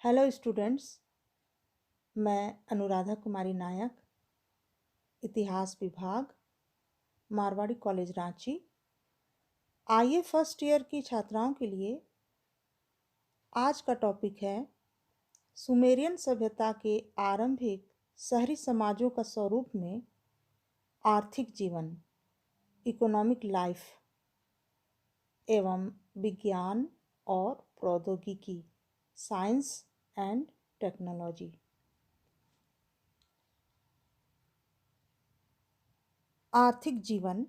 Hello students. मैं अनुराधा कुमारी नायक, इतिहास विभाग, मारवाड़ी कॉलेज रांची। आइए फर्स्ट ईयर की छात्राओं के लिए आज का टॉपिक है सुमेरियन सभ्यता के आरंभिक शहरी समाजों का स्वरूप में आर्थिक जीवन, इकोनॉमिक लाइफ एवं विज्ञान और प्रौद्योगिकी, साइंस एंड टेक्नोलॉजी। आर्थिक जीवन,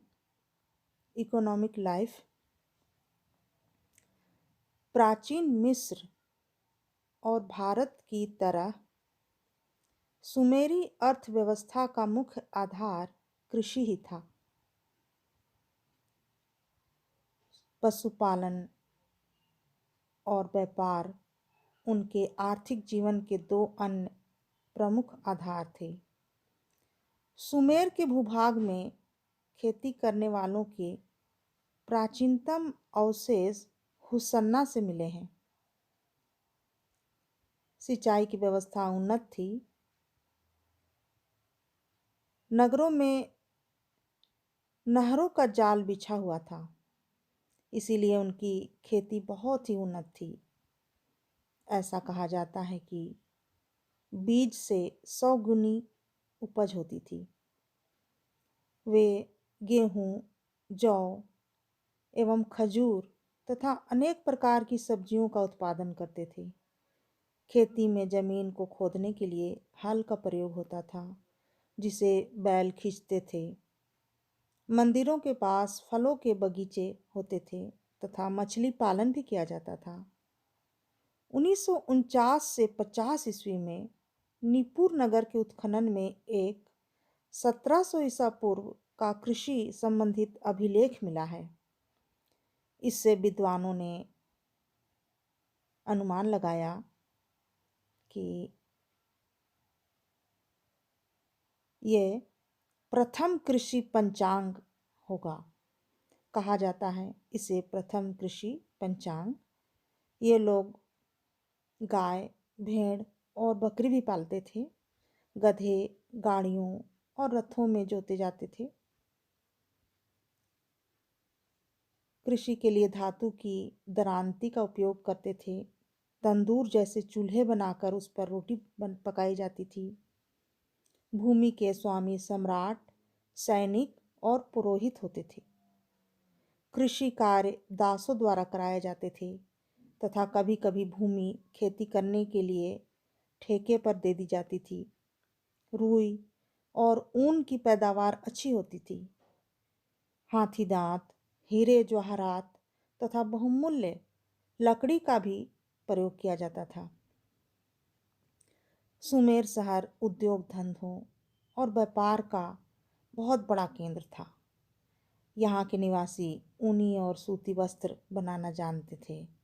इकोनॉमिक लाइफ। प्राचीन मिस्र और भारत की तरह सुमेरी अर्थव्यवस्था का मुख्य आधार कृषि ही था। पशुपालन और व्यापार उनके आर्थिक जीवन के दो अन्य प्रमुख आधार थे। सुमेर के भूभाग में खेती करने वालों के प्राचीनतम अवशेष हुसन्ना से मिले हैं। सिंचाई की व्यवस्था उन्नत थी। नगरों में नहरों का जाल बिछा हुआ था, इसीलिए उनकी खेती बहुत ही उन्नत थी। ऐसा कहा जाता है कि बीज से 100 गुनी उपज होती थी। वे गेहूं, जौ एवं खजूर तथा अनेक प्रकार की सब्जियों का उत्पादन करते थे। खेती में जमीन को खोदने के लिए हल का प्रयोग होता था, जिसे बैल खींचते थे। मंदिरों के पास फलों के बगीचे होते थे तथा मछली पालन भी किया जाता था। 1949 से 50 ईस्वी में निपुर नगर के उत्खनन में एक 1700 ईसा पूर्व का कृषि संबंधित अभिलेख मिला है। इससे विद्वानों ने अनुमान लगाया कि ये प्रथम कृषि पंचांग होगा। कहा जाता है इसे प्रथम कृषि पंचांग। ये लोग गाय, भेड़ और बकरी भी पालते थे। गधे, गाड़ियों और रथों में जोते जाते थे। कृषि के लिए धातु की दरांती का उपयोग करते थे। तंदूर जैसे चूल्हे बनाकर उस पर रोटी पकाई जाती थी। भूमि के स्वामी सम्राट, सैनिक और पुरोहित होते थे। कृषि कार्य दासों द्वारा कराए जाते थे तथा कभी कभी भूमि खेती करने के लिए ठेके पर दे दी जाती थी। रुई और ऊन की पैदावार अच्छी होती थी। हाथी दांत, हीरे जवाहरात तथा बहुमूल्य लकड़ी का भी प्रयोग किया जाता था। सुमेर शहर उद्योग धंधों और व्यापार का बहुत बड़ा केंद्र था। यहाँ के निवासी ऊनी और सूती वस्त्र बनाना जानते थे।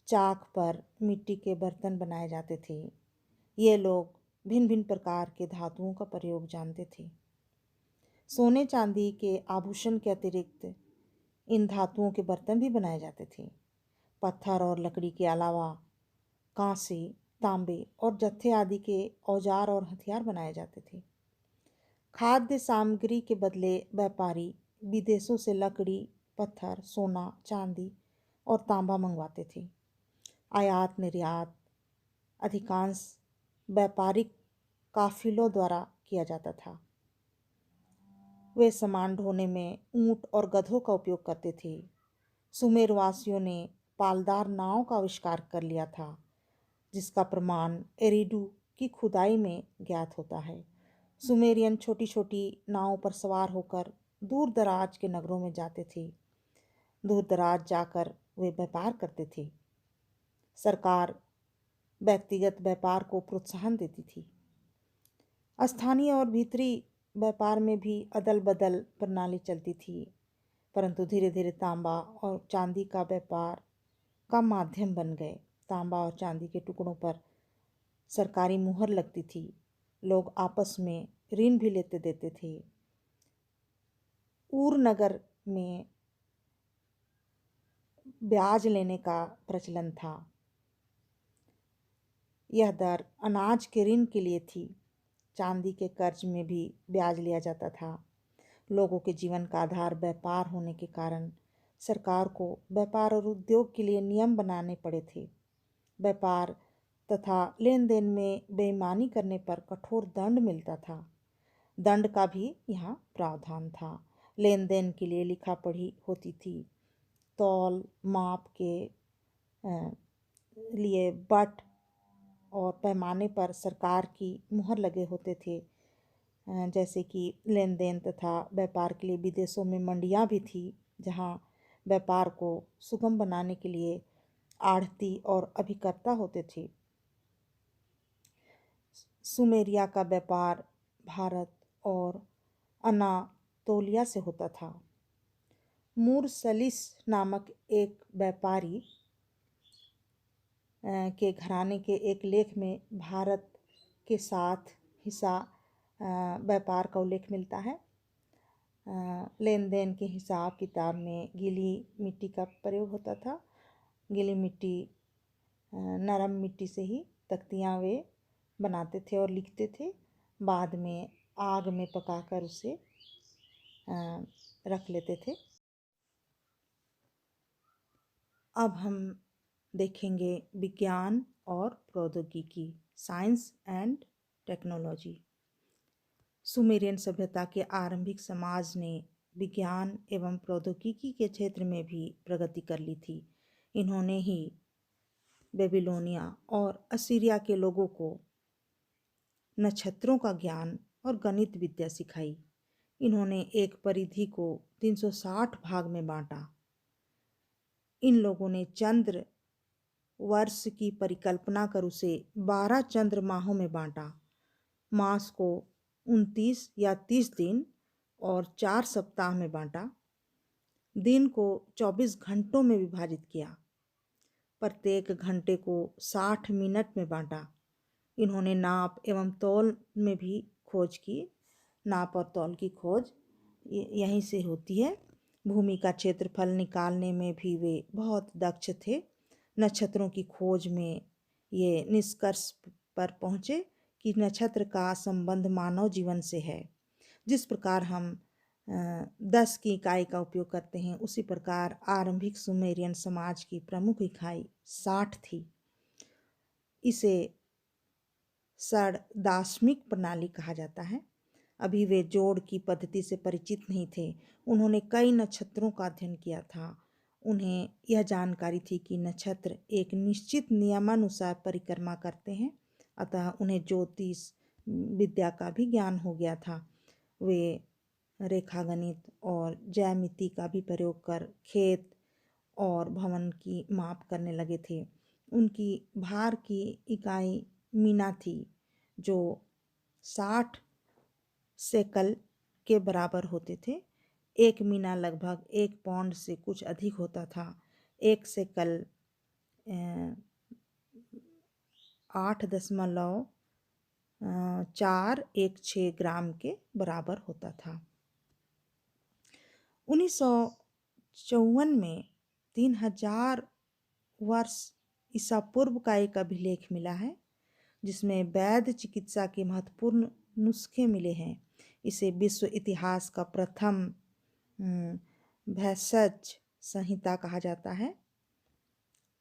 चाक पर मिट्टी के बर्तन बनाए जाते थे। ये लोग भिन्न भिन्न प्रकार के धातुओं का प्रयोग जानते थे। सोने चांदी के आभूषण के अतिरिक्त इन धातुओं के बर्तन भी बनाए जाते थे। पत्थर और लकड़ी के अलावा कांसे, तांबे और जत्थे आदि के औजार और हथियार बनाए जाते थे। खाद्य सामग्री के बदले व्यापारी विदेशों से लकड़ी, पत्थर, सोना, चांदी और तांबा मंगवाते थे। आयात निर्यात अधिकांश व्यापारिक काफिलों द्वारा किया जाता था। वे सामान ढोने में ऊंट और गधों का उपयोग करते थे। सुमेरवासियों ने पालदार नाव का आविष्कार कर लिया था, जिसका प्रमाण एरिडू की खुदाई में ज्ञात होता है। सुमेरियन छोटी छोटी नावों पर सवार होकर दूर दराज के नगरों में जाते थे। दूर दराज जाकर वे व्यापार करते थे। सरकार व्यक्तिगत व्यापार को प्रोत्साहन देती थी। स्थानीय और भीतरी व्यापार में भी अदल बदल प्रणाली चलती थी, परंतु धीरे धीरे तांबा और चांदी का व्यापार का माध्यम बन गए। तांबा और चांदी के टुकड़ों पर सरकारी मुहर लगती थी। लोग आपस में ऋण भी लेते देते थे। ऊर नगर में ब्याज लेने का प्रचलन था। यह दर अनाज के ऋण के लिए थी। चांदी के कर्ज में भी ब्याज लिया जाता था। लोगों के जीवन का आधार व्यापार होने के कारण सरकार को व्यापार और उद्योग के लिए नियम बनाने पड़े थे। व्यापार तथा लेन देन में बेईमानी करने पर कठोर दंड मिलता था। दंड का भी यहाँ प्रावधान था। लेन देन के लिए लिखा पढ़ी होती थी। तौल माप के लिए बट और पैमाने पर सरकार की मुहर लगे होते थे। जैसे कि लेन देन तथा व्यापार के लिए विदेशों में मंडियाँ भी थी, जहाँ व्यापार को सुगम बनाने के लिए आढ़ती और अभिकर्ता होते थे। सुमेरिया का व्यापार भारत और अनातोलिया से होता था। मुरसलिस नामक एक व्यापारी के घराने के एक लेख में भारत के साथ हिस्सा व्यापार का उल्लेख मिलता है। लेन देन के हिसाब किताब में गीली मिट्टी का प्रयोग होता था। गीली मिट्टी नरम मिट्टी से ही तख्तियाँ वे बनाते थे और लिखते थे। बाद में आग में पकाकर उसे रख लेते थे। अब हम देखेंगे विज्ञान और प्रौद्योगिकी, साइंस एंड टेक्नोलॉजी। सुमेरियन सभ्यता के आरंभिक समाज ने विज्ञान एवं प्रौद्योगिकी के क्षेत्र में भी प्रगति कर ली थी। इन्होंने ही बेबीलोनिया और असीरिया के लोगों को नक्षत्रों का ज्ञान और गणित विद्या सिखाई। इन्होंने एक परिधि को 360 भाग में बांटा। इन लोगों ने चंद्र वर्ष की परिकल्पना कर उसे 12 चंद्रमाहों में बांटा। मास को 29 या 30 दिन और 4 सप्ताह में बांटा। दिन को 24 घंटों में विभाजित किया। प्रत्येक घंटे को 60 मिनट में बांटा। इन्होंने नाप एवं तौल में भी खोज की। नाप और तौल की खोज यहीं से होती है। भूमि का क्षेत्रफल निकालने में भी वे बहुत दक्ष थे। नक्षत्रों की खोज में ये निष्कर्ष पर पहुँचे कि नक्षत्र का संबंध मानव जीवन से है। जिस प्रकार हम 10 की इकाई का उपयोग करते हैं, उसी प्रकार आरंभिक सुमेरियन समाज की प्रमुख इकाई 60 थी। इसे षड्दाश्मिक प्रणाली कहा जाता है। अभी वे जोड़ की पद्धति से परिचित नहीं थे। उन्होंने कई नक्षत्रों का अध्ययन किया था। उन्हें यह जानकारी थी कि नक्षत्र एक निश्चित नियमानुसार परिक्रमा करते हैं, अतः उन्हें ज्योतिष विद्या का भी ज्ञान हो गया था। वे रेखागणित और ज्यामिति का भी प्रयोग कर खेत और भवन की माप करने लगे थे। उनकी भार की इकाई मीना थी, जो 60 सेकल के बराबर होते थे। एक मीना लगभग 1 पाउंड से कुछ अधिक होता था। 1 सेकल 8.416 ग्राम के बराबर होता था। 1954 में 3000 वर्ष ईसा पूर्व का एक अभिलेख मिला है, जिसमें वैद्य चिकित्सा के महत्वपूर्ण नुस्खे मिले हैं। इसे विश्व इतिहास का प्रथम भेषज संहिता कहा जाता है।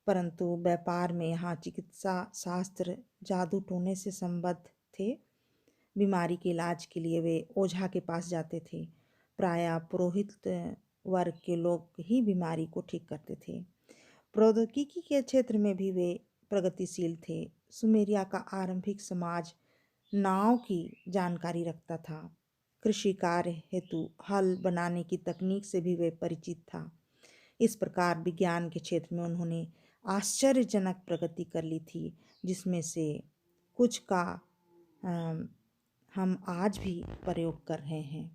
परंतु व्यापार में यहाँ चिकित्सा शास्त्र जादू टोने से संबद्ध थे। बीमारी के इलाज के लिए वे ओझा के पास जाते थे। प्रायः पुरोहित वर्ग के लोग ही बीमारी को ठीक करते थे। प्रौद्योगिकी के क्षेत्र में भी वे प्रगतिशील थे। सुमेरिया का आरंभिक समाज नाव की जानकारी रखता था। कृषि कार्य हेतु हल बनाने की तकनीक से भी वे परिचित था। इस प्रकार विज्ञान के क्षेत्र में उन्होंने आश्चर्यजनक प्रगति कर ली थी, जिसमें से कुछ का हम आज भी प्रयोग कर रहे हैं।